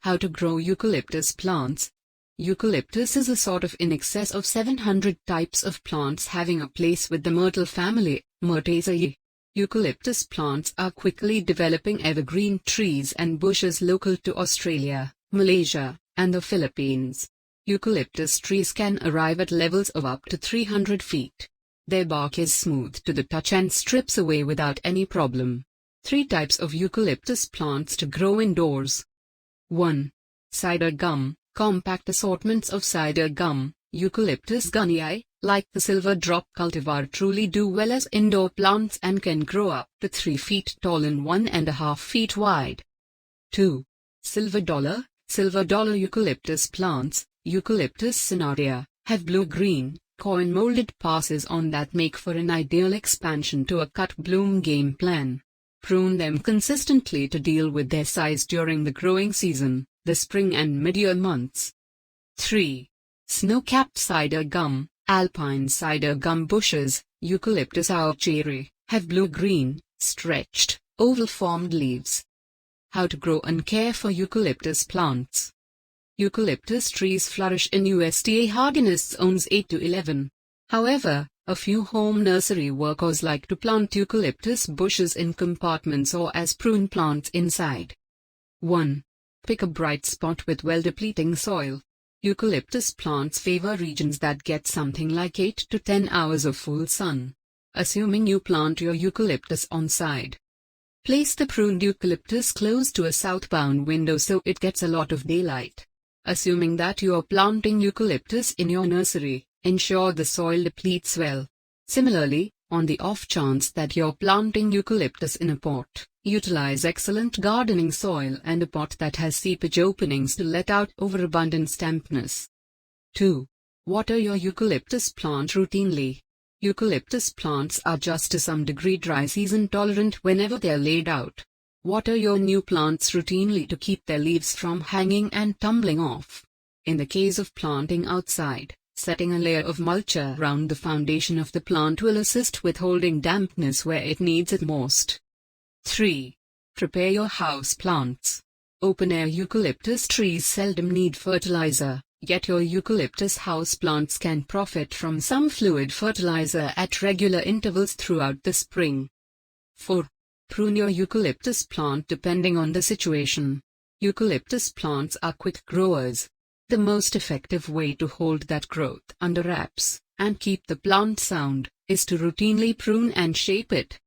How to grow eucalyptus plants. Eucalyptus is a sort of in excess of 700 types of plants having a place with the myrtle family, Myrtaceae. Eucalyptus plants are quickly developing evergreen trees and bushes local to Australia, Malaysia, and the Philippines. Eucalyptus trees can arrive at levels of up to 300 feet. Their bark is smooth to the touch and strips away without any problem. 3 types of eucalyptus plants to grow indoors. 1. Cider gum. Compact assortments of cider gum, Eucalyptus gunnii, like the silver drop cultivar, truly do well as indoor plants and can grow up to 3 feet tall and 1.5 feet wide. 2. Silver dollar eucalyptus plants, Eucalyptus cinerea, have blue-green, coin-molded passes on that make for an ideal expansion to a cut-bloom game plan. Prune them consistently to deal with their size during the growing season, the spring and mid-year months. 3. Snow-capped cider gum, alpine cider gum bushes, Eucalyptus aucheri, have blue-green, stretched, oval-formed leaves. How to grow and care for eucalyptus plants. Eucalyptus trees flourish in USDA hardiness zones 8 to 11. However, a few home nursery workers like to plant eucalyptus bushes in compartments or as prune plants inside. 1. Pick a bright spot with well-depleting soil. Eucalyptus plants favor regions that get something like 8 to 10 hours of full sun. Assuming you plant your eucalyptus on side. Place the pruned eucalyptus close to a southbound window so it gets a lot of daylight. Assuming that you are planting eucalyptus in your nursery, ensure the soil depletes well. Similarly, on the off chance that you're planting eucalyptus in a pot, utilize excellent gardening soil and a pot that has seepage openings to let out overabundant dampness. 2. Water your eucalyptus plant routinely. Eucalyptus plants are just to some degree dry season tolerant whenever they're laid out. Water your new plants routinely to keep their leaves from hanging and tumbling off. In the case of planting outside, setting a layer of mulch around the foundation of the plant will assist with holding dampness where it needs it most. 3. Prepare your house plants. Open-air eucalyptus trees seldom need fertilizer, yet your eucalyptus house plants can profit from some fluid fertilizer at regular intervals throughout the spring. 4. Prune your eucalyptus plant depending on the situation. Eucalyptus plants are quick growers. The most effective way to hold that growth under wraps, and keep the plant sound, is to routinely prune and shape it.